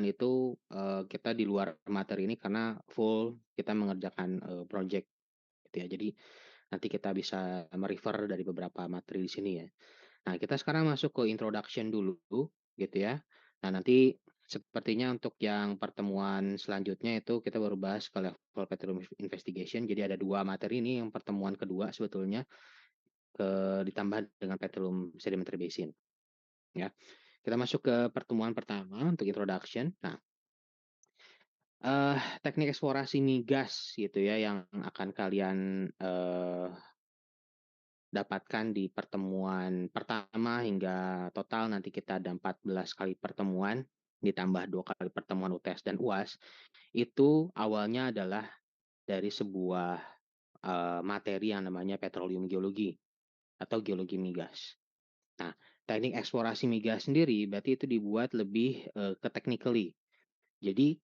itu, kita di luar materi ini karena full kita mengerjakan, project gitu ya. Jadi nanti kita bisa me-refer dari beberapa materi di sini ya. Nah, kita sekarang masuk ke introduction dulu gitu ya. Nah, nanti sepertinya untuk yang pertemuan selanjutnya itu kita baru bahas ke level petroleum investigation. Jadi ada 2 materi ini yang pertemuan kedua sebetulnya, ditambah dengan petroleum sedimentary basin ya. Kita masuk ke pertemuan pertama untuk introduction. Nah, teknik eksplorasi migas gitu ya yang akan kalian, dapatkan di pertemuan pertama hingga total nanti kita ada 14 kali pertemuan, ditambah 2 kali pertemuan UTS dan UAS, itu awalnya adalah dari sebuah, materi yang namanya petroleum geologi atau geologi migas. Nah, teknik eksplorasi migas sendiri berarti itu dibuat lebih, ke technically. Jadi,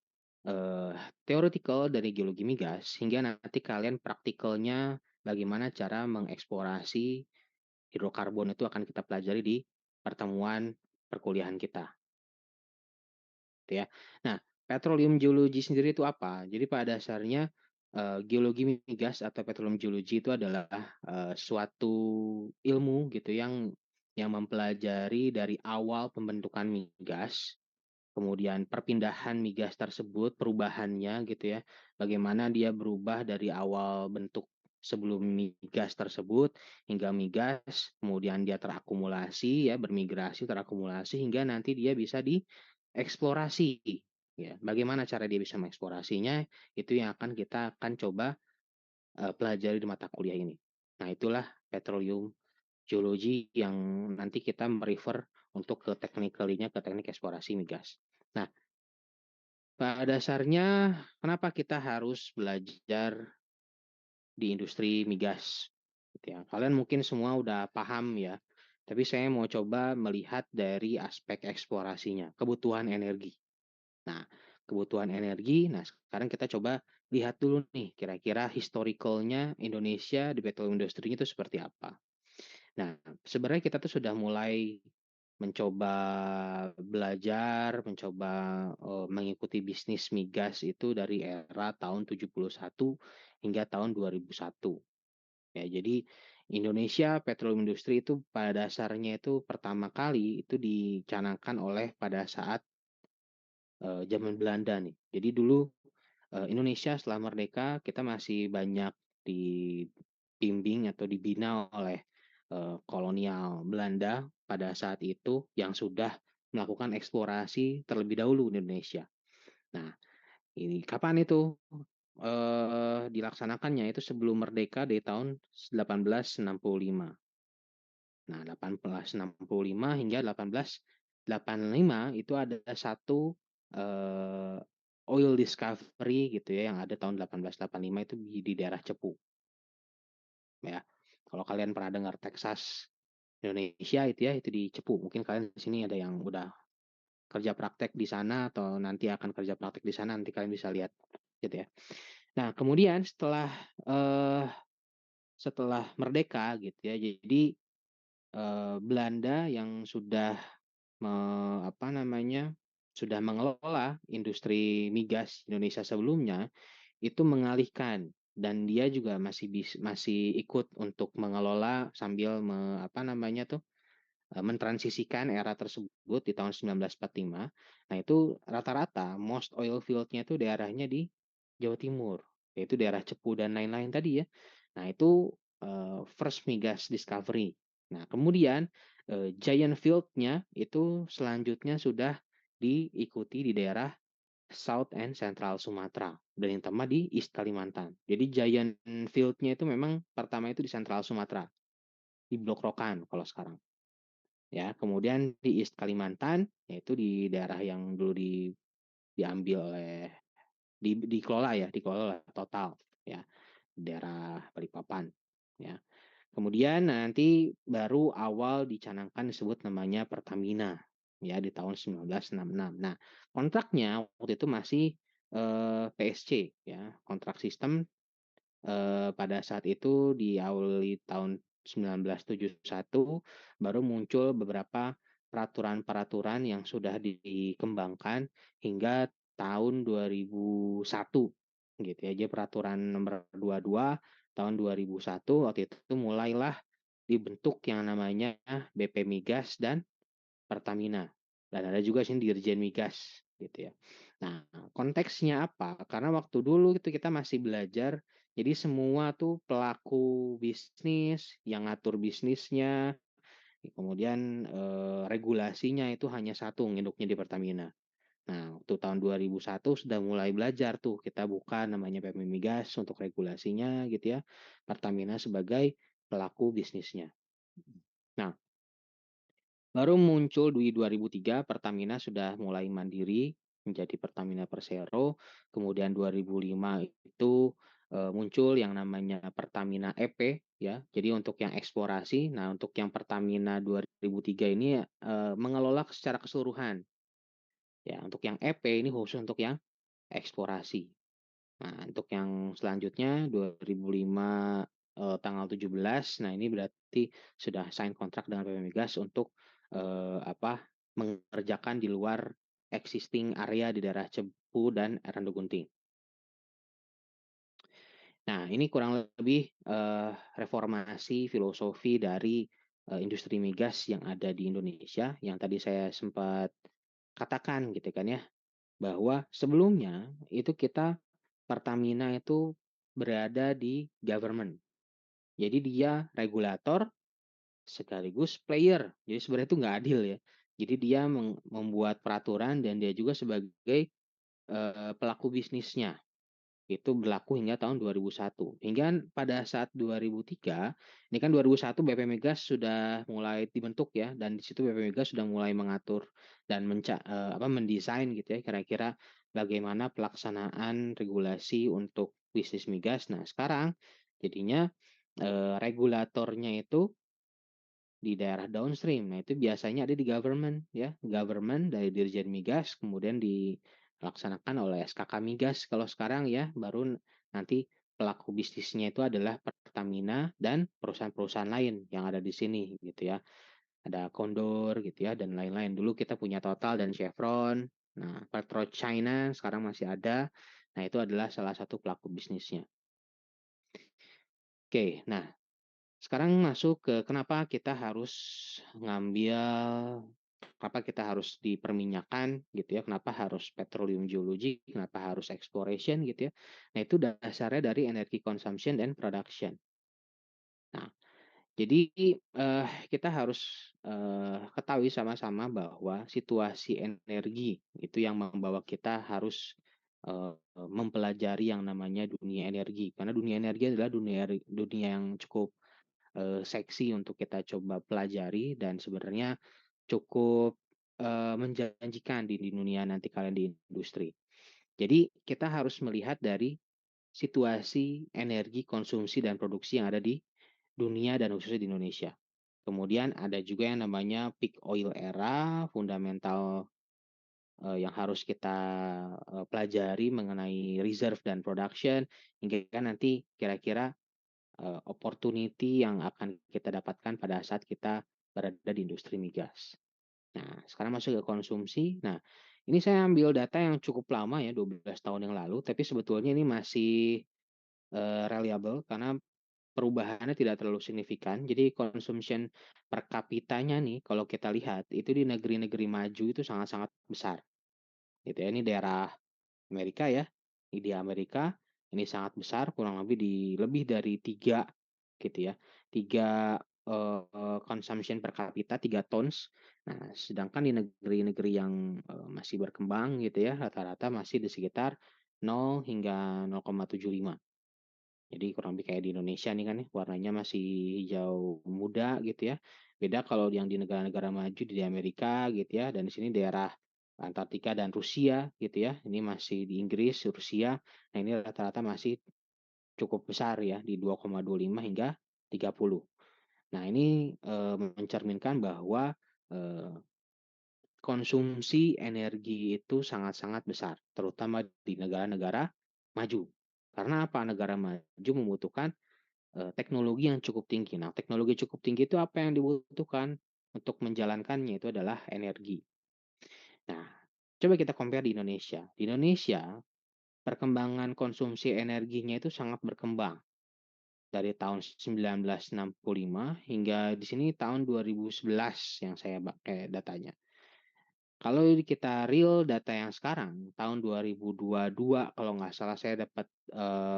eee, theoretical dari geologi migas hingga nanti kalian praktikalnya bagaimana cara mengeksplorasi hidrokarbon itu akan kita pelajari di pertemuan perkuliahan kita, gitu ya. Nah, petroleum geology sendiri itu apa? Jadi pada dasarnya, geologi migas atau petroleum geology itu adalah, suatu ilmu gitu yang mempelajari dari awal pembentukan migas, kemudian perpindahan migas tersebut, perubahannya gitu ya, bagaimana dia berubah dari awal bentuk sebelum migas tersebut hingga migas, kemudian dia terakumulasi ya, bermigrasi, terakumulasi hingga nanti dia bisa dieksplorasi ya. Bagaimana cara dia bisa mengeksplorasinya, itu yang kita akan coba, pelajari di mata kuliah ini. Nah, itulah petroleum geology yang nanti kita me-refer untuk ke technically-nya ke teknik eksplorasi migas. Nah, pada dasarnya kenapa kita harus belajar di industri migas, gitu ya. Kalian mungkin semua udah paham ya, tapi saya mau coba melihat dari aspek eksplorasinya, kebutuhan energi. Nah, kebutuhan energi, nah sekarang kita coba lihat dulu nih, kira-kira historicalnya Indonesia di petroleum industri itu seperti apa. Nah, sebenarnya kita tuh sudah mulai mencoba belajar, mencoba, mengikuti bisnis migas itu dari era tahun 71 hingga tahun 2001. Ya, jadi Indonesia Petroleum Industri itu pada dasarnya itu pertama kali itu dicanangkan oleh pada saat, zaman Belanda nih. Jadi dulu, Indonesia setelah merdeka kita masih banyak dibimbing atau dibina oleh, kolonial Belanda pada saat itu yang sudah melakukan eksplorasi terlebih dahulu di Indonesia. Nah, ini kapan itu, dilaksanakannya, itu sebelum merdeka di tahun 1865. Nah, 1865 hingga 1885 itu ada satu, eee, oil discovery gitu ya, yang ada tahun 1885 itu di daerah Cepu, ya. Kalau kalian pernah dengar Texas, Indonesia itu ya, itu di Cepu. Mungkin kalian di sini ada yang udah kerja praktek di sana atau nanti akan kerja praktek di sana, nanti kalian bisa lihat, gitu ya. Nah, kemudian setelah merdeka gitu ya, jadi, Belanda yang sudah apa namanya, sudah mengelola industri migas Indonesia sebelumnya, itu mengalihkan dan dia juga masih ikut untuk mengelola sambil apa namanya tuh, mentransisikan era tersebut di tahun 1945. Nah, itu rata-rata most oil field-nya itu daerahnya di Jawa Timur, yaitu daerah Cepu dan lain-lain tadi ya. Nah, itu, first migas discovery. Nah, kemudian, giant field-nya itu selanjutnya sudah diikuti di daerah South and Central Sumatera dan yang terutama di East Kalimantan. Jadi giant field-nya itu memang pertama itu di Central Sumatera, di Blok Rokan kalau sekarang. Ya, kemudian di East Kalimantan, yaitu di daerah yang dulu diambil oleh dikelola ya, dikelola oleh Total ya, daerah Balikpapan ya. Kemudian nanti baru awal dicanangkan disebut namanya Pertamina ya di tahun 1966. Nah, kontraknya waktu itu masih, PSC ya, kontrak sistem, pada saat itu diawali tahun 1971 baru muncul beberapa peraturan-peraturan yang sudah dikembangkan hingga tahun 2001 gitu ya. Jadi peraturan nomor 22 tahun 2001 waktu itu mulailah dibentuk yang namanya BP Migas dan Pertamina. Dan ada juga sini Dirjen Migas gitu ya. Nah, konteksnya apa? Karena waktu dulu itu kita masih belajar, jadi semua tuh pelaku bisnis yang ngatur bisnisnya, kemudian regulasinya itu hanya satu nginduknya di Pertamina. Nah, waktu tahun 2001 sudah mulai belajar tuh kita buka namanya PP Migas untuk regulasinya gitu ya. Pertamina sebagai pelaku bisnisnya. Nah, baru muncul di 2003 Pertamina sudah mulai mandiri menjadi Pertamina Persero. Kemudian 2005 itu muncul yang namanya Pertamina EP ya. Jadi untuk yang eksplorasi, nah untuk yang Pertamina 2003 ini mengelola secara keseluruhan. Ya, untuk yang EP ini khusus untuk yang eksplorasi. Nah, untuk yang selanjutnya 2005 tanggal 17, nah ini berarti sudah sign kontrak dengan PP Migas untuk apa, mengerjakan di luar existing area di daerah Cepu dan Randu Gunting. Nah, ini kurang lebih reformasi filosofi dari industri migas yang ada di Indonesia yang tadi saya sempat katakan gitu kan ya, bahwa sebelumnya itu kita Pertamina itu berada di government. Jadi dia regulator sekaligus player. Jadi sebenarnya itu nggak adil ya. Jadi dia membuat peraturan dan dia juga sebagai pelaku bisnisnya. Itu berlaku hingga tahun 2001. Hingga pada saat 2003, ini kan 2001 BP Migas sudah mulai dibentuk ya, dan di situ BP Migas sudah mulai mengatur dan mendesain gitu ya, kira-kira bagaimana pelaksanaan regulasi untuk bisnis migas. Nah, sekarang jadinya regulatornya itu di daerah downstream. Nah, itu biasanya ada di government ya, government dari Dirjen Migas kemudian dilaksanakan oleh SKK Migas. Kalau sekarang ya baru nanti pelaku bisnisnya itu adalah Pertamina dan perusahaan-perusahaan lain yang ada di sini gitu ya. Ada Condor gitu ya dan lain-lain. Dulu kita punya Total dan Chevron. Nah, PetroChina sekarang masih ada. Nah, itu adalah salah satu pelaku bisnisnya. Oke, nah sekarang masuk ke kenapa kita harus ngambil, kenapa kita harus di perminyakan gitu ya, kenapa harus petroleum geology, kenapa harus exploration gitu ya. Nah, itu dasarnya dari energy consumption and production. Nah, jadi kita harus ketahui sama-sama bahwa situasi energi itu yang membawa kita harus mempelajari yang namanya dunia energi. Karena dunia energi adalah dunia yang cukup seksi untuk kita coba pelajari dan sebenarnya cukup menjanjikan di dunia nanti kalian di industri. Jadi kita harus melihat dari situasi energi konsumsi dan produksi yang ada di dunia dan khususnya di Indonesia. Kemudian ada juga yang namanya peak oil era, fundamental yang harus kita pelajari mengenai reserve dan production hingga nanti kira-kira opportunity yang akan kita dapatkan pada saat kita berada di industri migas. Nah, sekarang masuk ke konsumsi. Nah, ini saya ambil data yang cukup lama ya, 12 tahun yang lalu, tapi sebetulnya ini masih reliable karena perubahannya tidak terlalu signifikan. Jadi consumption per kapitanya nih, kalau kita lihat, itu di negeri-negeri maju itu sangat-sangat besar. Gitu ya, ini daerah Amerika ya. Di Amerika ini sangat besar, kurang lebih lebih dari 3 gitu ya. 3 consumption per kapita 3 tons. Nah, sedangkan di negeri-negeri yang masih berkembang gitu ya, rata-rata masih di sekitar 0 hingga 0,75. Jadi kurang lebih kayak di Indonesia nih kan ya, warnanya masih hijau muda gitu ya. Beda kalau yang di negara-negara maju di Amerika gitu ya, dan di sini daerah Antartika dan Rusia gitu ya. Ini masih di Inggris, Rusia. Nah, ini rata-rata masih cukup besar ya di 2,25 hingga 30. Nah, ini mencerminkan bahwa eh, konsumsi energi itu sangat-sangat besar, terutama di negara-negara maju. Karena apa? Negara maju membutuhkan teknologi yang cukup tinggi. Nah, teknologi cukup tinggi itu apa yang dibutuhkan? untuk menjalankannya itu adalah energi. Nah, coba kita compare di Indonesia. Di Indonesia, perkembangan konsumsi energinya itu sangat berkembang dari tahun 1965 hingga di sini tahun 2011 yang saya pakai datanya. Kalau kita real data yang sekarang, tahun 2022 kalau nggak salah saya dapat,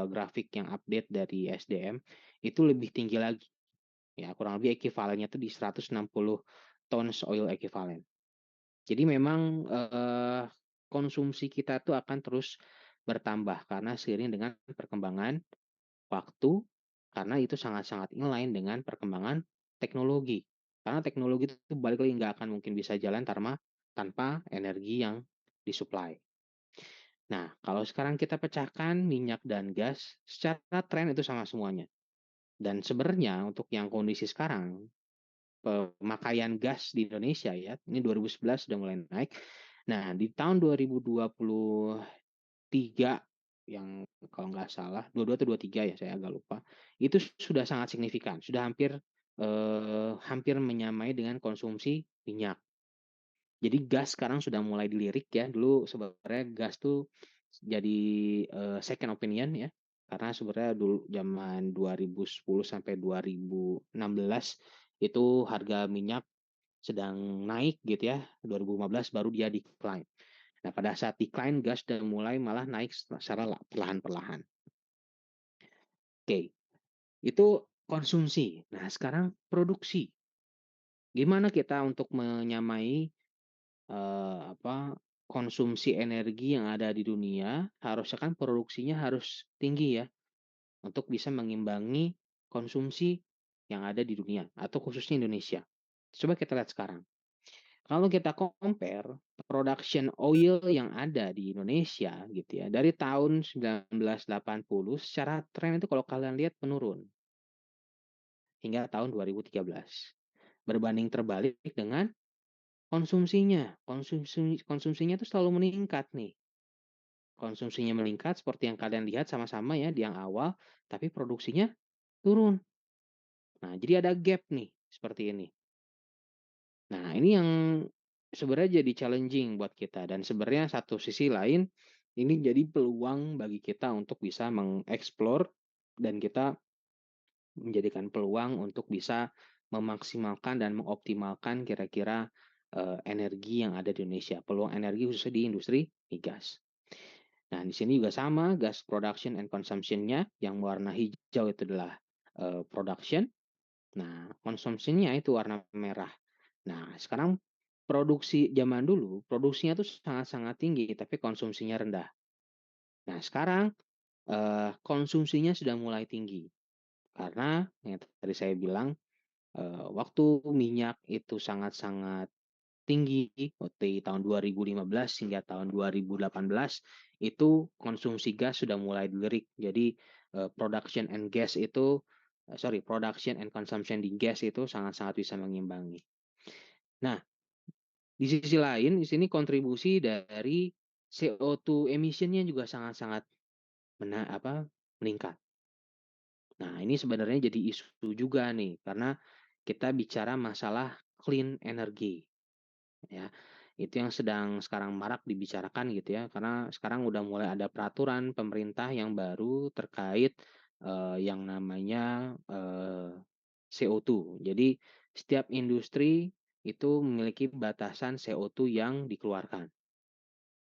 grafik yang update dari SDM, itu lebih tinggi lagi, ya kurang lebih ekivalennya itu di 160 tons oil equivalent. Jadi memang, konsumsi kita tuh akan terus bertambah karena seiring dengan perkembangan waktu, karena itu sangat-sangat inline dengan perkembangan teknologi. Karena teknologi itu balik lagi nggak akan mungkin bisa jalan tanpa energi yang disuplai. Nah, kalau sekarang kita pecahkan minyak dan gas, secara tren itu sama semuanya. Dan sebenarnya untuk yang kondisi sekarang, pemakaian gas di Indonesia ya, ini 2011 sudah mulai naik. Nah, di tahun 2023 yang kalau nggak salah 22 atau 23 ya, saya agak lupa, itu sudah sangat signifikan, sudah hampir menyamai dengan konsumsi minyak. Jadi gas sekarang sudah mulai dilirik ya, dulu sebenarnya gas tuh jadi, second opinion ya, karena sebenarnya dulu zaman 2010 sampai 2016 itu harga minyak sedang naik gitu ya, 2015 baru dia decline. Nah, pada saat decline gas sudah mulai malah naik secara perlahan-perlahan. Oke, itu konsumsi. Nah, sekarang produksi. Gimana kita untuk menyamai, konsumsi energi yang ada di dunia, harusnya kan produksinya harus tinggi ya, untuk bisa mengimbangi konsumsi yang ada di dunia atau khususnya Indonesia. Coba kita lihat sekarang. Kalau kita compare production oil yang ada di Indonesia gitu ya, dari tahun 1980 secara tren itu kalau kalian lihat menurun hingga tahun 2013. Berbanding terbalik dengan konsumsinya. Konsumsinya itu selalu meningkat nih. Konsumsinya meningkat seperti yang kalian lihat sama-sama ya di yang awal, tapi produksinya turun. Nah, jadi ada gap nih seperti ini. Nah, ini yang sebenarnya jadi challenging buat kita dan sebenarnya satu sisi lain ini jadi peluang bagi kita untuk bisa mengeksplor dan kita menjadikan peluang untuk bisa memaksimalkan dan mengoptimalkan kira-kira, energi yang ada di Indonesia, peluang energi khususnya di industri migas. Nah, di sini juga sama gas production and consumption-nya yang warna hijau itu adalah, production, nah consumption-nya itu warna merah. Nah, sekarang produksi zaman dulu, produksinya tuh sangat-sangat tinggi, tapi konsumsinya rendah. Nah, sekarang, konsumsinya sudah mulai tinggi, karena yang tadi saya bilang, waktu minyak itu sangat-sangat tinggi, di tahun 2015 hingga tahun 2018, itu konsumsi gas sudah mulai dilirik. Jadi, production and gas itu production and consumption di gas itu sangat-sangat bisa mengimbangi. Nah, di sisi lain, di sini kontribusi dari CO2 emission-nya juga sangat-sangat meningkat. Nah, ini sebenarnya jadi isu juga nih, karena kita bicara masalah clean energy, ya. Itu yang sedang sekarang marak dibicarakan gitu ya, karena sekarang udah mulai ada peraturan pemerintah yang baru terkait, yang namanya, CO2. Jadi setiap industri itu memiliki batasan CO2 yang dikeluarkan.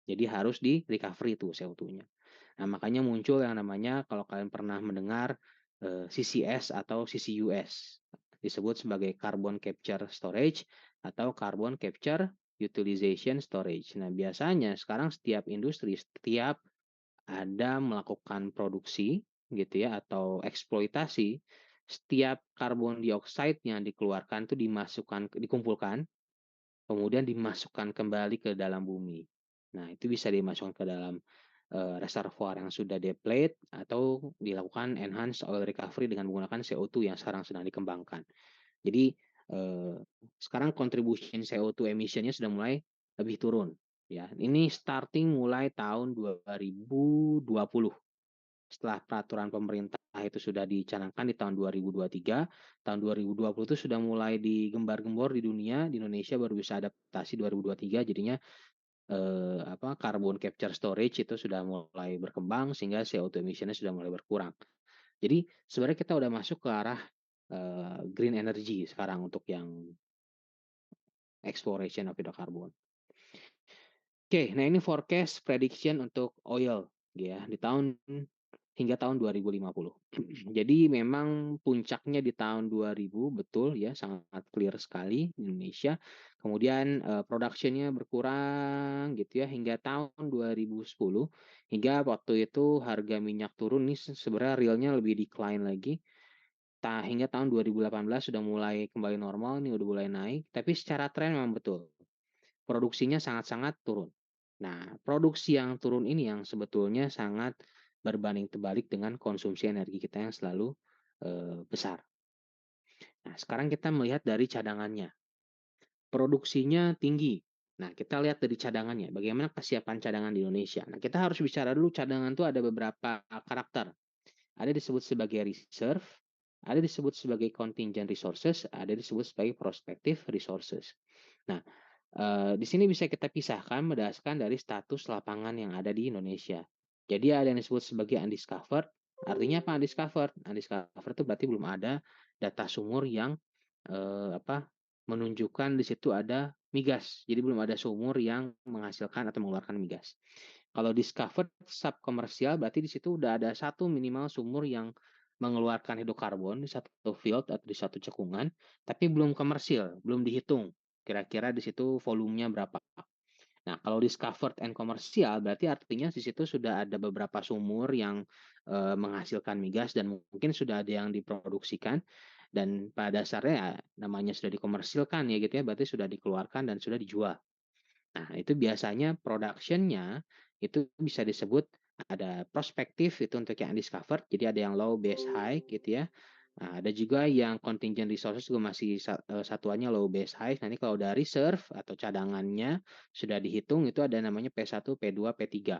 Jadi harus di-recovery tuh CO2-nya. Nah, makanya muncul yang namanya kalau kalian pernah mendengar, CCS atau CCUS, disebut sebagai Carbon Capture Storage atau Carbon Capture Utilization Storage. Nah, biasanya sekarang setiap industri, setiap ada melakukan produksi gitu ya atau eksploitasi, setiap karbon dioksida yang dikeluarkan itu dikumpulkan, kemudian dimasukkan kembali ke dalam bumi. Nah, itu bisa dimasukkan ke dalam, reservoir yang sudah deplete atau dilakukan enhanced oil recovery dengan menggunakan CO2 yang sekarang sedang dikembangkan. Jadi, eee, sekarang contribution CO2 emission-nya sudah mulai lebih turun, ya. Ini starting mulai tahun 2020. setelah peraturan pemerintah itu sudah dicanangkan di tahun 2023, tahun 2020 itu sudah mulai digembar-gembor di dunia, di Indonesia baru bisa adaptasi 2023, jadinya carbon capture storage itu sudah mulai berkembang sehingga CO2 emission-nya sudah mulai berkurang. Jadi sebenarnya kita udah masuk ke arah green energy sekarang untuk yang exploration of hydrocarbon. Oke, nah ini forecast prediction untuk oil ya di tahun hingga tahun 2050. Jadi memang puncaknya di tahun 2000 betul ya, sangat clear sekali di Indonesia. Kemudian production-nya berkurang gitu ya hingga tahun 2010, hingga waktu itu harga minyak turun nih, sebenarnya realnya lebih decline lagi. Hingga tahun 2018 sudah mulai kembali normal nih, udah mulai naik, tapi secara tren memang betul produksinya sangat-sangat turun. Nah, produksi yang turun ini yang sebetulnya sangat berbanding terbalik dengan konsumsi energi kita yang selalu besar. Nah, sekarang kita melihat dari cadangannya. Produksinya tinggi. Nah, kita lihat dari cadangannya, bagaimana kesiapan cadangan di Indonesia. Nah, kita harus bicara dulu cadangan itu ada beberapa karakter. Ada disebut sebagai reserve, ada disebut sebagai contingent resources, ada disebut sebagai prospective resources. Nah, di sini bisa kita pisahkan berdasarkan dari status lapangan yang ada di Indonesia. Jadi ada yang disebut sebagai undiscovered. Artinya apa undiscovered? Undiscovered itu berarti belum ada data sumur yang menunjukkan di situ ada migas. Jadi belum ada sumur yang menghasilkan atau mengeluarkan migas. Kalau discovered subkomersial berarti di situ udah ada satu minimal sumur yang mengeluarkan hidrokarbon di satu field atau di satu cekungan, tapi belum komersil, belum dihitung kira-kira di situ volumenya berapa. Nah, kalau discovered and komersial berarti artinya di situ sudah ada beberapa sumur yang menghasilkan migas dan mungkin sudah ada yang diproduksikan, dan pada dasarnya ya, namanya sudah dikomersilkan ya gitu ya, berarti sudah dikeluarkan dan sudah dijual. Nah, itu biasanya production-nya itu bisa disebut ada prospektif itu untuk yang undiscovered, jadi ada yang low, base, high gitu ya. Nah, ada juga yang contingent resources juga masih satuannya low, base, high. Nanti kalau udah reserve atau cadangannya sudah dihitung itu ada namanya P1, P2, P3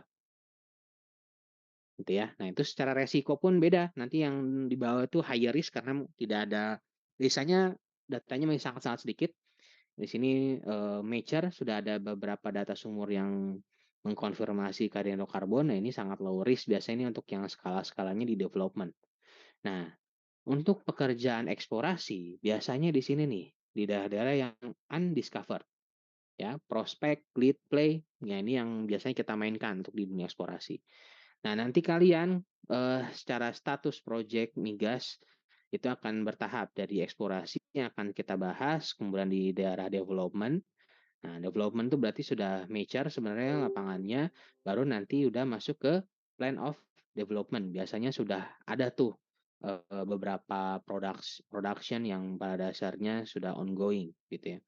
gitu ya. Nah, itu secara resiko pun beda. Nanti yang di bawah itu higher risk karena tidak ada biasanya datanya masih sangat-sangat sedikit. Di sini Mature sudah ada beberapa data sumur yang mengkonfirmasi keadaan hidrokarbon. Nah, ini sangat low risk biasanya ini untuk yang skala-skalanya di development. Nah, untuk pekerjaan eksplorasi biasanya di sini nih, di daerah-daerah yang undiscovered ya, prospek, lead, play. Ya, ini yang biasanya kita mainkan untuk di dunia eksplorasi. Nah, nanti kalian secara status project migas itu akan bertahap dari eksplorasi yang akan kita bahas, kemudian di daerah development. Nah, development itu berarti sudah mature sebenarnya lapangannya, baru nanti udah masuk ke plan of development. Biasanya sudah ada tuh beberapa production yang pada dasarnya sudah ongoing gitu ya.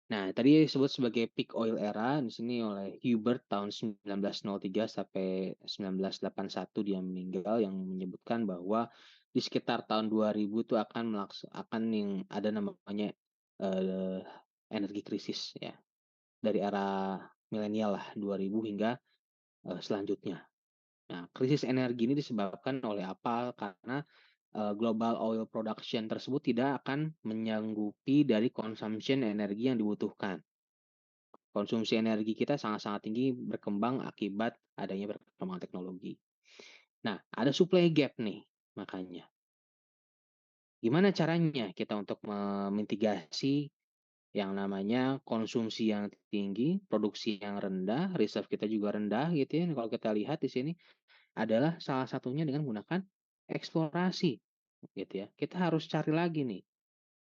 Nah, tadi disebut sebagai peak oil era di sini oleh Hubert tahun 1903 sampai 1981 dia meninggal, yang menyebutkan bahwa di sekitar tahun 2000 itu akan yang ada namanya eh, energi krisis ya. Dari era milenial lah 2000 hingga selanjutnya. Nah, krisis energi ini disebabkan oleh apa? Karena global oil production tersebut tidak akan menyanggupi dari consumption energi yang dibutuhkan. Konsumsi energi kita sangat-sangat tinggi berkembang akibat adanya perkembangan teknologi. Nah, ada supply gap nih, makanya. Gimana caranya kita untuk memitigasi yang namanya konsumsi yang tinggi, produksi yang rendah, reserve kita juga rendah gitu ya. Kalau kita lihat di sini adalah salah satunya dengan menggunakan eksplorasi gitu ya. Kita harus cari lagi nih.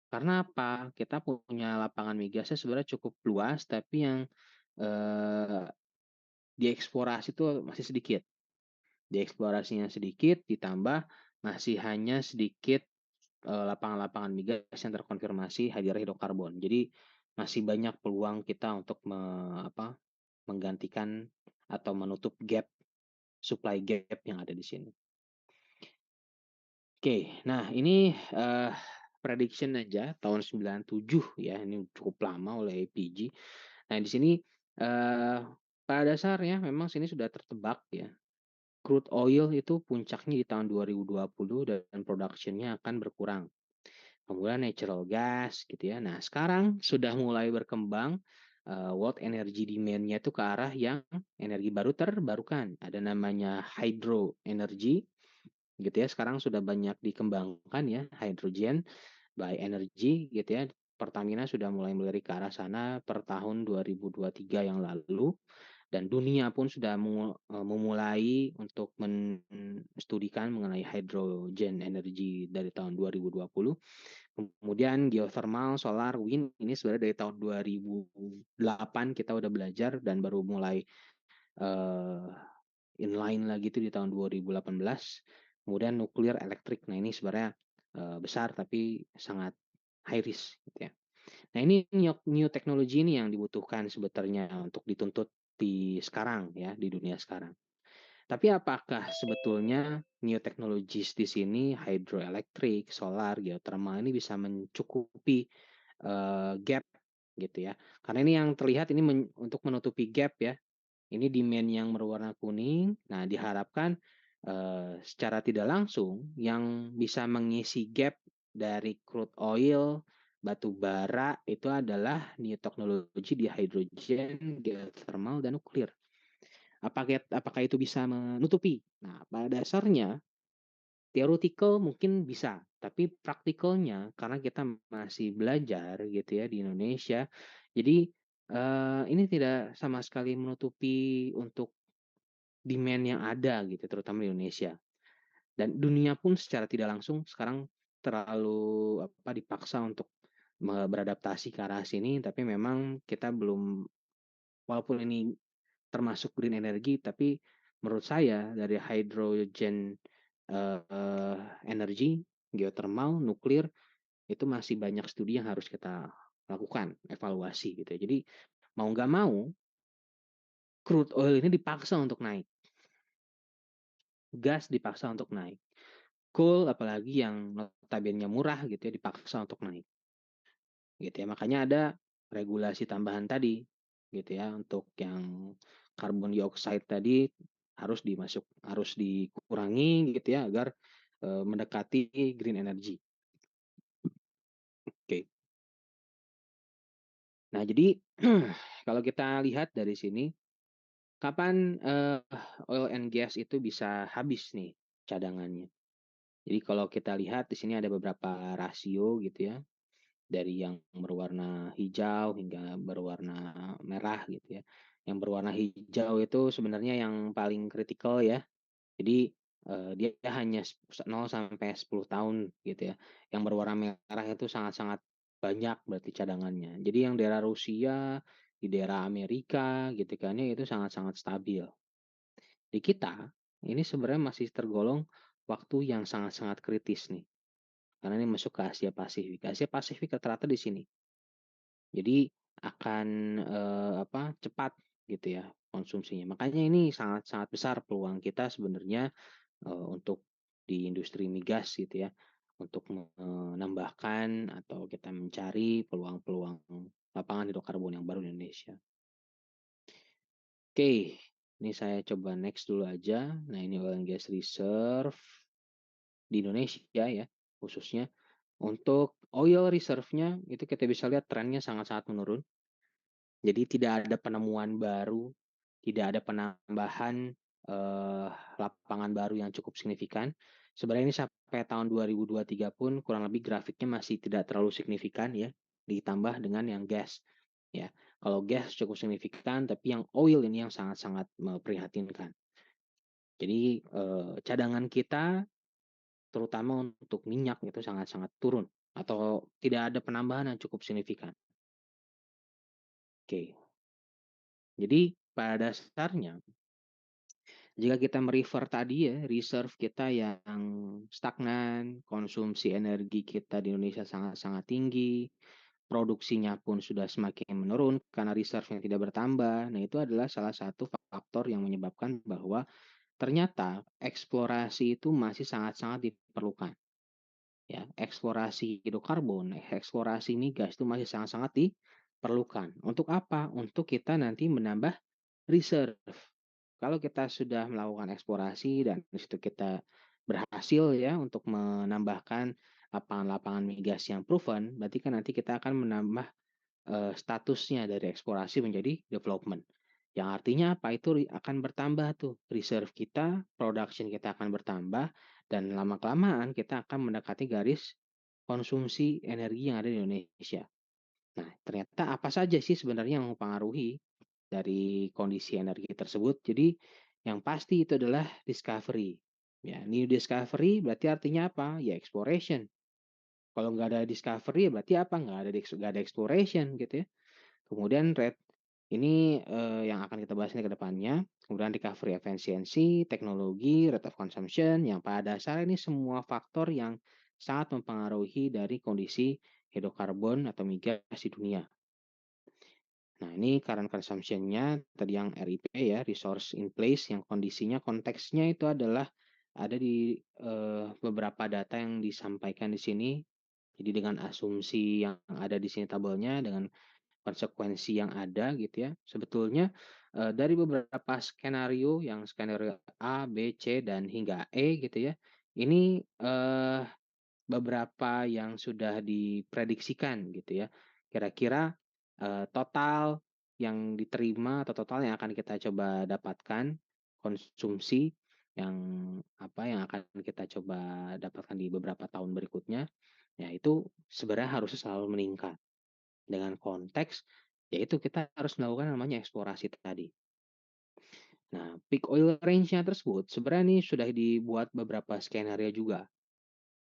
Karena apa? Kita punya lapangan migasnya sebenarnya cukup luas, tapi yang eh, dieksplorasi itu masih sedikit. Dieksplorasinya sedikit, ditambah masih hanya sedikit lapangan-lapangan migas yang terkonfirmasi hadir hidrokarbon. Jadi masih banyak peluang kita untuk menggantikan atau menutup gap, supply gap yang ada di sini. Oke, nah ini prediction aja tahun 97 ya, ini cukup lama oleh APG. Nah, di sini pada dasarnya memang sini sudah tertebak ya. crude oil itu puncaknya di tahun 2020 dan production-nya akan berkurang. Kemudian natural gas gitu ya. Nah, sekarang sudah mulai berkembang world energy demand-nya itu ke arah yang energi baru terbarukan. Ada namanya hydro energy gitu ya. Sekarang sudah banyak dikembangkan ya, hydrogen by energy gitu ya. Pertamina sudah mulai melirik ke arah sana per tahun 2023 yang lalu, dan dunia pun sudah memulai untuk menstudikan mengenai hydrogen energy dari tahun 2020. Kemudian geothermal, solar, wind ini sebenarnya dari tahun 2008 kita udah belajar dan baru mulai uh, inline lagi itu di tahun 2018. Kemudian nuklir elektrik. Nah, ini sebenarnya besar tapi sangat high risk gitu ya. Nah, ini new technology ini yang dibutuhkan sebetulnya untuk dituntut di sekarang ya, di dunia sekarang. Tapi apakah sebetulnya new technologies di sini hydroelectric, solar, geothermal ini bisa mencukupi gap gitu ya? Karena ini yang terlihat ini untuk menutupi gap ya. Ini demand yang berwarna kuning. Nah, diharapkan secara tidak langsung yang bisa mengisi gap dari crude oil, batu bara itu adalah new technology di hydrogen, geothermal, dan nuklir. Apakah itu bisa menutupi? Nah, pada dasarnya theoretical mungkin bisa, tapi praktikalnya karena kita masih belajar gitu ya di Indonesia, jadi ini tidak sama sekali menutupi untuk demand yang ada gitu, terutama di Indonesia. Dan dunia pun secara tidak langsung sekarang terlalu dipaksa untuk beradaptasi ke arah sini, tapi memang kita belum, walaupun ini termasuk green energy, tapi menurut saya dari hydrogen energy, geothermal, nuklir itu masih banyak studi yang harus kita lakukan, evaluasi gitu ya. Jadi mau nggak mau crude oil ini dipaksa untuk naik, gas dipaksa untuk naik, coal apalagi yang notabene murah gitu ya dipaksa untuk naik gitu ya. Makanya ada regulasi tambahan tadi gitu ya, untuk yang carbon dioxide tadi harus dikurangi gitu ya agar mendekati green energy. Oke. Nah, jadi kalau kita lihat dari sini, kapan oil and gas itu bisa habis nih cadangannya. Jadi kalau kita lihat di sini ada beberapa rasio gitu ya, dari yang berwarna hijau hingga berwarna merah gitu ya. Yang berwarna hijau itu sebenarnya yang paling kritikal ya. Jadi dia hanya 0 sampai 10 tahun gitu ya. Yang berwarna merah itu sangat-sangat banyak berarti cadangannya. Jadi yang daerah Rusia, di daerah Amerika gitu kan ya, itu sangat-sangat stabil. Di kita ini sebenarnya masih tergolong waktu yang sangat-sangat kritis nih. Karena ini masuk ke Asia Pasifik. Asia Pasifik rata-rata di sini. Jadi akan cepat gitu ya konsumsinya. Makanya ini sangat-sangat besar peluang kita sebenarnya untuk di industri migas gitu ya, untuk menambahkan atau kita mencari peluang-peluang lapangan hidrokarbon yang baru di Indonesia. Oke, ini saya coba next dulu aja. Nah, ini oil and gas reserve di Indonesia ya, khususnya. Untuk oil reserve-nya itu kita bisa lihat trennya sangat-sangat menurun. Jadi tidak ada penemuan baru, tidak ada penambahan lapangan baru yang cukup signifikan. Sebenarnya ini sampai tahun 2023 pun kurang lebih grafiknya masih tidak terlalu signifikan ya, ditambah dengan yang gas. Ya, kalau gas cukup signifikan, tapi yang oil ini yang sangat-sangat memprihatinkan. Jadi cadangan kita terutama untuk minyak itu sangat-sangat turun atau tidak ada penambahan yang cukup signifikan. Oke. Jadi pada dasarnya jika kita merefer tadi ya, reserve kita yang stagnan, konsumsi energi kita di Indonesia sangat-sangat tinggi, produksinya pun sudah semakin menurun karena reserve yang tidak bertambah. Nah, itu adalah salah satu faktor yang menyebabkan bahwa ternyata eksplorasi itu masih sangat-sangat diperlukan. Ya, eksplorasi hidrokarbon, eksplorasi migas itu masih sangat-sangat diperlukan. Untuk apa? Untuk kita nanti menambah reserve. kalau kita sudah melakukan eksplorasi dan di situ kita berhasil ya untuk menambahkan lapangan-lapangan migas yang proven, berarti kan nanti kita akan menambah statusnya dari eksplorasi menjadi development. Yang artinya apa? Itu akan bertambah tuh reserve kita, production kita akan bertambah, dan lama-kelamaan kita akan mendekati garis konsumsi energi yang ada di Indonesia. Nah, ternyata apa saja sih sebenarnya yang mempengaruhi dari kondisi energi tersebut? Jadi, yang pasti itu adalah discovery. Ya, new discovery berarti artinya apa? Ya exploration. Kalau nggak ada discovery, ya berarti apa? Nggak ada exploration gitu ya. Kemudian ini, yang akan kita bahas ini ke depannya. Kemudian recovery efisiensi, teknologi, rate of consumption, yang pada dasarnya ini semua faktor yang sangat mempengaruhi dari kondisi hidrokarbon atau migas di dunia. Nah, ini current consumption-nya tadi yang RIP ya, resource in place, yang kondisinya, konteksnya itu adalah ada di, beberapa data yang disampaikan di sini. Jadi dengan asumsi yang ada di sini tabelnya, dengan konsekuensi yang ada gitu ya. Sebetulnya, dari beberapa skenario yang skenario A, B, C, dan hingga E gitu ya, ini, beberapa yang sudah diprediksikan gitu ya. Kira-kira, total yang diterima atau total yang akan kita coba dapatkan, konsumsi yang yang akan kita coba dapatkan di beberapa tahun berikutnya, ya itu sebenarnya harusnya selalu meningkat. Dengan konteks, yaitu kita harus melakukan namanya eksplorasi tadi. Nah, peak oil range-nya tersebut sebenarnya ini sudah dibuat beberapa skenario juga.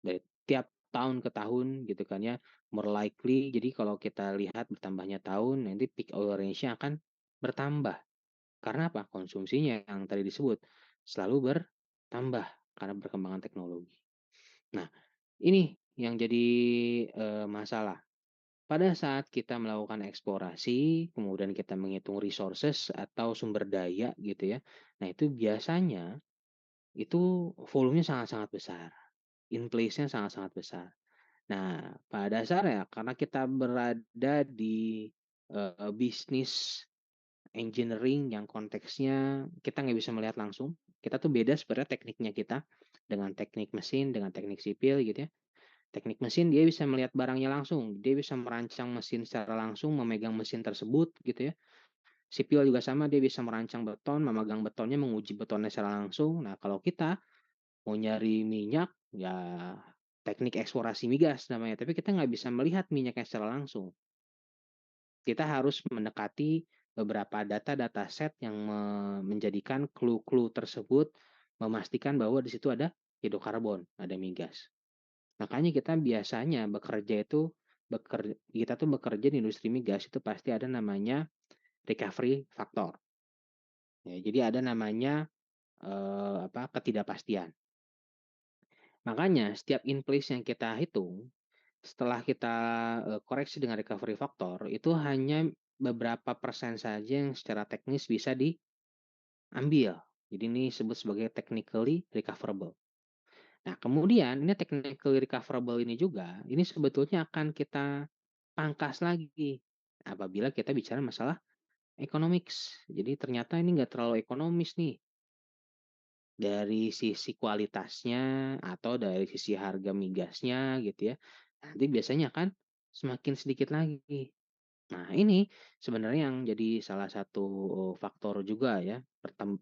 Dari tiap tahun ke tahun gitu kan ya, more likely, jadi kalau kita lihat bertambahnya tahun, nanti peak oil range-nya akan bertambah. Karena apa? Konsumsinya yang tadi disebut selalu bertambah karena perkembangan teknologi. Nah, ini yang jadi, masalah. Pada saat kita melakukan eksplorasi, kemudian kita menghitung resources atau sumber daya gitu ya. Nah, itu biasanya itu volumenya sangat-sangat besar, in place-nya sangat-sangat besar. Nah, pada dasarnya karena kita berada di, bisnis engineering yang konteksnya kita nggak bisa melihat langsung, kita tuh beda sebenarnya tekniknya kita dengan teknik mesin, dengan teknik sipil gitu ya. Teknik mesin dia bisa melihat barangnya langsung, dia bisa merancang mesin secara langsung, memegang mesin tersebut gitu ya. Sipil juga sama, dia bisa merancang beton, memegang betonnya, menguji betonnya secara langsung. Nah, kalau kita mau nyari minyak, ya teknik eksplorasi migas namanya, tapi kita nggak bisa melihat minyaknya secara langsung. Kita harus mendekati beberapa data-data set yang menjadikan clue-clue tersebut, memastikan bahwa di situ ada hidrokarbon, ada migas. Makanya kita biasanya bekerja itu kita tuh bekerja di industri migas itu pasti ada namanya recovery factor. Ya, jadi ada namanya, ketidakpastian. Makanya setiap in place yang kita hitung, setelah kita, koreksi dengan recovery factor, itu hanya beberapa persen saja yang secara teknis bisa diambil. Jadi ini disebut sebagai technically recoverable. Nah, kemudian ini technically recoverable ini juga, ini sebetulnya akan kita pangkas lagi apabila kita bicara masalah economics. Jadi ternyata ini nggak terlalu ekonomis nih dari sisi kualitasnya atau dari sisi harga migasnya gitu ya. Nanti biasanya akan semakin sedikit lagi. Nah, ini sebenarnya yang jadi salah satu faktor juga ya,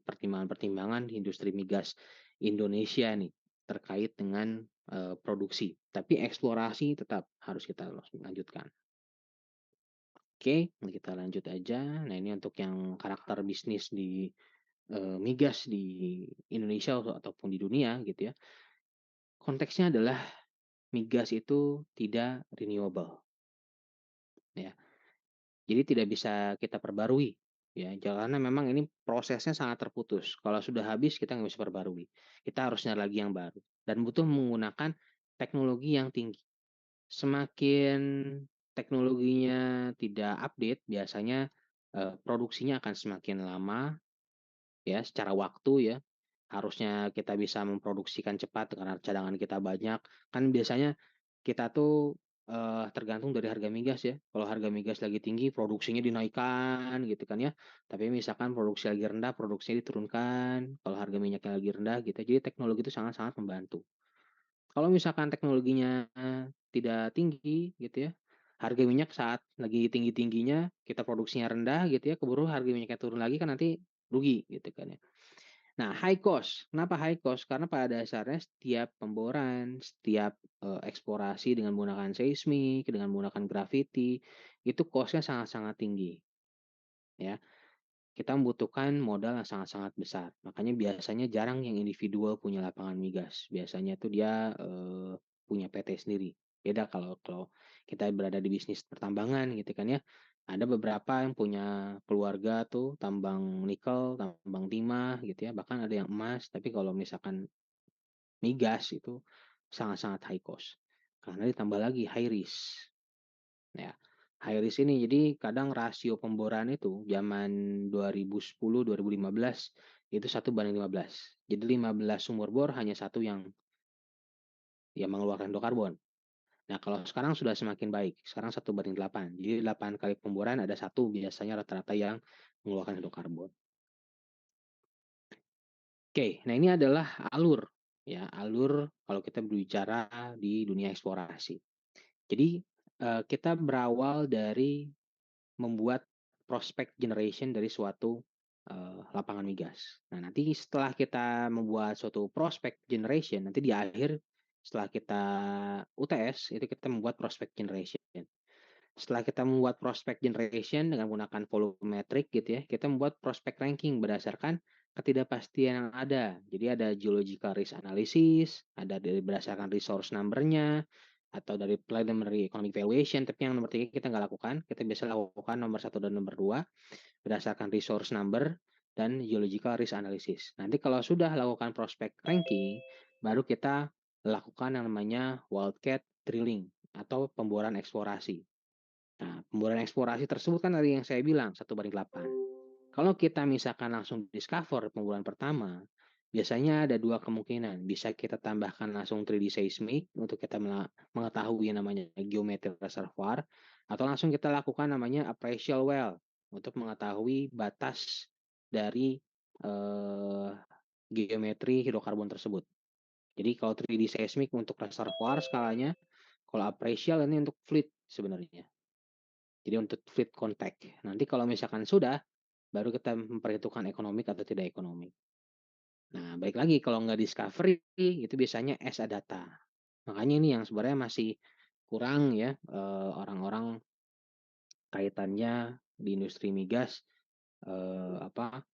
pertimbangan-pertimbangan industri migas Indonesia nih, terkait dengan, produksi. Tapi eksplorasi tetap harus kita lanjutkan. Oke, kita lanjut aja. Nah, ini untuk yang karakter bisnis di, migas di Indonesia ataupun di dunia gitu ya. Konteksnya adalah migas itu tidak renewable, ya. Jadi tidak bisa kita perbarui, ya, karena memang ini prosesnya sangat terputus. Kalau sudah habis kita nggak bisa perbarui. Kita harus nyari lagi yang baru dan butuh menggunakan teknologi yang tinggi. Semakin teknologinya tidak update, biasanya, produksinya akan semakin lama ya, secara waktu ya. Harusnya kita bisa memproduksikan cepat karena cadangan kita banyak. Kan biasanya kita tuh tergantung dari harga migas ya. Kalau harga migas lagi tinggi, produksinya dinaikkan gitu kan ya. Tapi misalkan produksi lagi rendah, produksinya diturunkan. Kalau harga minyaknya lagi rendah gitu. Jadi teknologi itu sangat-sangat membantu. Kalau misalkan teknologinya tidak tinggi gitu ya, harga minyak saat lagi tinggi-tingginya, kita produksinya rendah gitu ya, keburu harga minyaknya turun lagi kan nanti rugi gitu kan ya. Nah, high cost. Kenapa high cost? Karena pada dasarnya setiap pemboran, setiap, eksplorasi dengan menggunakan seismik, dengan menggunakan gravity, itu cost-nya sangat-sangat tinggi, ya. Kita membutuhkan modal yang sangat-sangat besar. Makanya biasanya jarang yang individual punya lapangan migas. Biasanya tuh dia, punya PT sendiri. Beda kalau kalau kita berada di bisnis pertambangan gitu kan ya. Ada beberapa yang punya keluarga tuh tambang nikel, tambang timah gitu ya, bahkan ada yang emas. Tapi kalau misalkan migas itu sangat-sangat high cost. Karena ditambah lagi high risk. Ya, high risk ini jadi kadang rasio pemboran itu zaman 2010, 2015 itu 1:15. Jadi 15 sumur bor hanya satu yang mengeluarkan hidrokarbon. Nah, kalau sekarang sudah semakin baik, sekarang 1:8. Jadi 8 kali pemboran ada satu biasanya rata-rata yang mengeluarkan hidrokarbon. Oke, nah ini adalah alur ya, alur kalau kita berbicara di dunia eksplorasi. Jadi, kita berawal dari membuat prospect generation dari suatu, lapangan migas. Nah, nanti setelah kita membuat suatu prospect generation, nanti di akhir setelah kita UTS, itu kita membuat prospect generation. Setelah kita membuat prospect generation dengan menggunakan volumetric gitu ya, kita membuat prospect ranking berdasarkan ketidakpastian yang ada. Jadi ada geological risk analysis, ada dari berdasarkan resource number-nya, atau dari preliminary economic valuation, tapi yang nomor 3 kita nggak lakukan. Kita biasa lakukan nomor 1 dan nomor 2 berdasarkan resource number dan geological risk analysis. Nanti kalau sudah lakukan prospect ranking, baru kita lakukan yang namanya wildcat drilling atau pemboran eksplorasi. Nah, pemboran eksplorasi tersebut kan tadi yang saya bilang 1:8. Kalau kita misalkan langsung discover pemboran pertama, biasanya ada 2 kemungkinan. Bisa kita tambahkan langsung 3D seismic untuk kita mengetahui yang namanya geometri reservoir, atau langsung kita lakukan namanya appraisal well untuk mengetahui batas dari, eee, geometri hidrokarbon tersebut. Jadi kalau 3D seismic untuk reservoir skalanya, kalau appraisal ini untuk fluid sebenarnya. Jadi untuk fluid contact. Nanti kalau misalkan sudah, baru kita memperhitungkan ekonomik atau tidak ekonomik. Nah, balik lagi kalau nggak discovery, itu biasanya as a data. Makanya ini yang sebenarnya masih kurang ya, orang-orang kaitannya di industri migas, apa,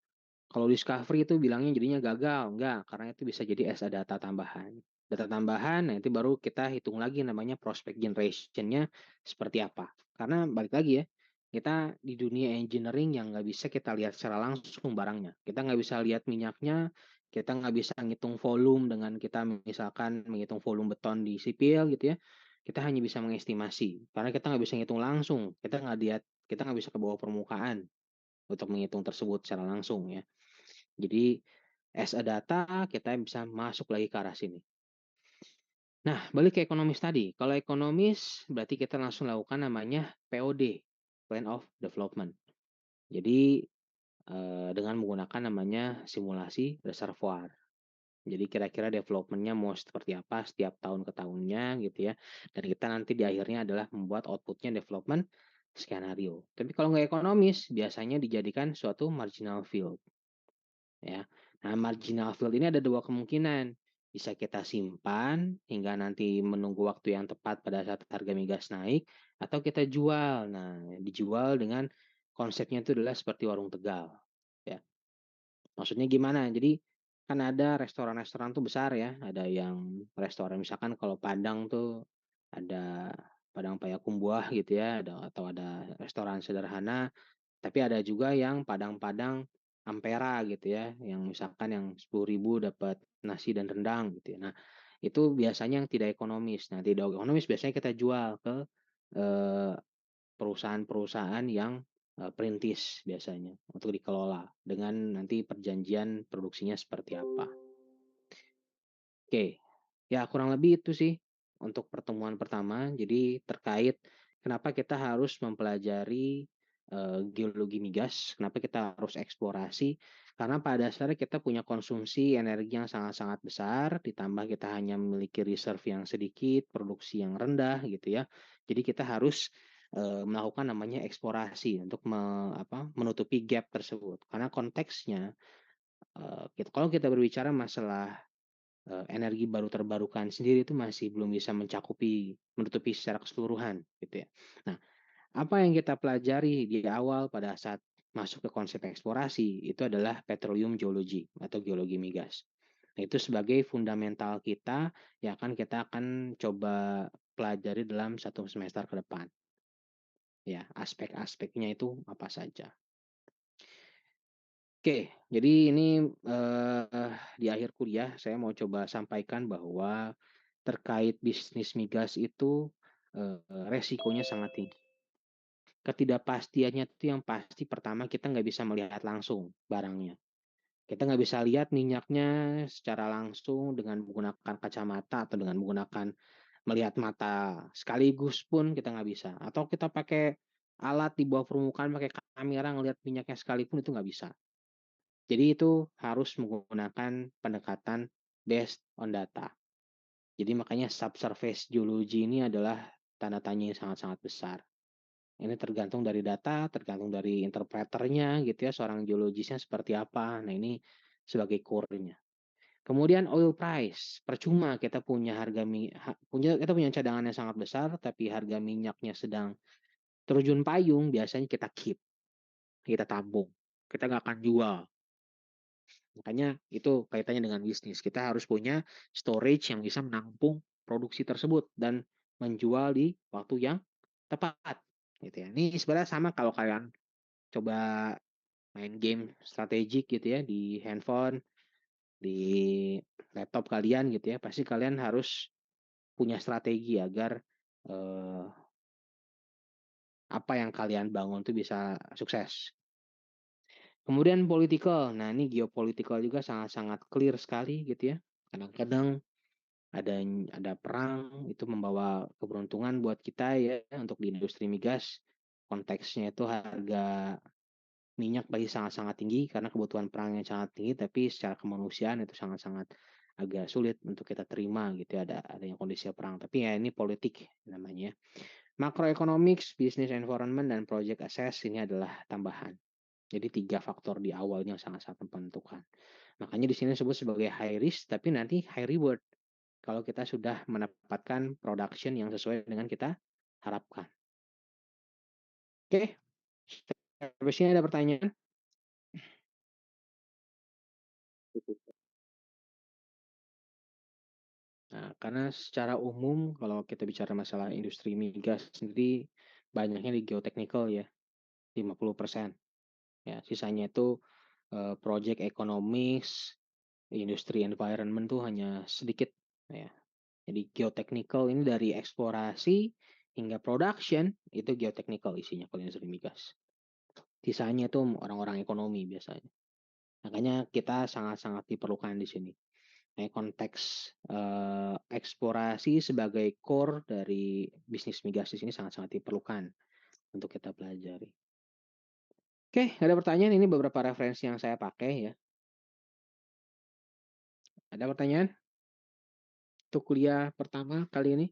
kalau discovery itu bilangnya jadinya gagal, enggak, karena itu bisa jadi as a data tambahan. Data tambahan, nah itu baru kita hitung lagi namanya prospect generation-nya seperti apa. Karena balik lagi ya, kita di dunia engineering yang nggak bisa kita lihat secara langsung barangnya. Kita nggak bisa lihat minyaknya, kita nggak bisa ngitung volume dengan kita misalkan menghitung volume beton di sipil gitu ya. Kita hanya bisa mengestimasi, karena kita nggak bisa ngitung langsung. Kita nggak bisa ke bawah permukaan untuk menghitung tersebut secara langsung ya. Jadi as a data kita bisa masuk lagi ke arah sini. Nah, balik ke ekonomis tadi. Kalau ekonomis berarti kita langsung lakukan namanya POD, Plan of Development. Jadi dengan menggunakan namanya simulasi reservoir. Jadi kira-kira development-nya mau seperti apa setiap tahun ke tahunnya gitu ya. Dan kita nanti di akhirnya adalah membuat output-nya development skenario. Tapi kalau nggak ekonomis, biasanya dijadikan suatu marginal field. Ya. Nah, marginal field ini ada 2 kemungkinan. Bisa kita simpan hingga nanti menunggu waktu yang tepat pada saat harga migas naik, atau kita jual. Nah, dijual dengan konsepnya itu adalah seperti warung Tegal, ya. Maksudnya gimana? Jadi, kan ada restoran-restoran tuh besar ya, ada yang restoran misalkan kalau Padang tuh ada Padang Payakumbuh gitu ya, atau ada restoran sederhana, tapi ada juga yang Padang-Padang Ampera gitu ya, yang misalkan yang 10.000 dapat nasi dan rendang gitu ya. Nah, itu biasanya yang tidak ekonomis. Nah, tidak ekonomis biasanya kita jual ke, eee, perusahaan-perusahaan yang, perintis biasanya untuk dikelola dengan nanti perjanjian produksinya seperti apa. Oke, ya kurang lebih itu sih untuk pertemuan pertama, jadi terkait kenapa kita harus mempelajari, geologi migas, kenapa kita harus eksplorasi, karena pada dasarnya kita punya konsumsi energi yang sangat-sangat besar, ditambah kita hanya memiliki reserve yang sedikit, produksi yang rendah gitu ya. Jadi kita harus, melakukan namanya eksplorasi untuk menutupi gap tersebut. Karena konteksnya, kalau kita berbicara masalah energi baru terbarukan sendiri itu masih belum bisa menutupi secara keseluruhan gitu ya. Nah, apa yang kita pelajari di awal pada saat masuk ke konsep eksplorasi itu adalah petroleum geology atau geologi migas. Nah, itu sebagai fundamental kita yang kita akan coba pelajari dalam satu semester ke depan. Ya, aspek-aspeknya itu apa saja. Oke, jadi ini, di akhir kuliah saya mau coba sampaikan bahwa terkait bisnis migas itu, resikonya sangat tinggi. Ketidakpastiannya itu yang pasti pertama kita nggak bisa melihat langsung barangnya. Kita nggak bisa lihat minyaknya secara langsung dengan menggunakan kacamata atau dengan menggunakan melihat mata sekaligus pun kita nggak bisa. Atau kita pakai alat di bawah permukaan, pakai kamera ngelihat minyaknya sekalipun itu nggak bisa. Jadi itu harus menggunakan pendekatan based on data. Jadi makanya subsurface geology ini adalah tanda tanya yang sangat-sangat besar. Ini tergantung dari data, tergantung dari interpreternya gitu ya, seorang geologisnya seperti apa. Nah ini sebagai core-nya. Kemudian oil price, percuma kita punya kita punya cadangan yang sangat besar, tapi harga minyaknya sedang terjun payung, biasanya kita keep, kita tabung, kita nggak akan jual. Makanya itu kaitannya dengan bisnis. Kita harus punya storage yang bisa menampung produksi tersebut dan menjual di waktu yang tepat gitu ya. Ini sebenarnya sama kalau kalian coba main game strategik gitu ya di handphone, di laptop kalian gitu ya. Pasti kalian harus punya strategi agar eh, apa yang kalian bangun itu bisa sukses. Kemudian political. Nah, ini geopolitical juga sangat-sangat clear sekali gitu ya. Kadang-kadang ada perang itu membawa keberuntungan buat kita ya untuk di industri migas. Konteksnya itu harga minyak masih sangat-sangat tinggi karena kebutuhan perang yang sangat tinggi, tapi secara kemanusiaan itu sangat-sangat agak sulit untuk kita terima gitu ya, ada yang kondisi perang. Tapi ya ini politik namanya. Macroeconomics, business environment, dan project assess ini adalah tambahan. Jadi 3 faktor di awalnya yang sangat-sangat menentukan. Makanya di sini disebut sebagai high risk, tapi nanti high reward kalau kita sudah mendapatkan production yang sesuai dengan kita harapkan. Oke, sampai sini ada pertanyaan? Nah, karena secara umum kalau kita bicara masalah industri migas sendiri banyaknya di geotechnical ya, 50%. Ya, sisanya itu project economics, industri environment tuh hanya sedikit ya. Jadi geotechnical ini dari eksplorasi hingga production itu geotechnical isinya kalau industri migas. Sisanya itu orang-orang ekonomi biasanya. Makanya kita sangat-sangat diperlukan di sini. Nah, konteks eksplorasi sebagai core dari bisnis migas di sini sangat-sangat diperlukan untuk kita pelajari. Oke, ada pertanyaan, ini beberapa referensi yang saya pakai ya. Ada pertanyaan untuk kuliah pertama kali ini?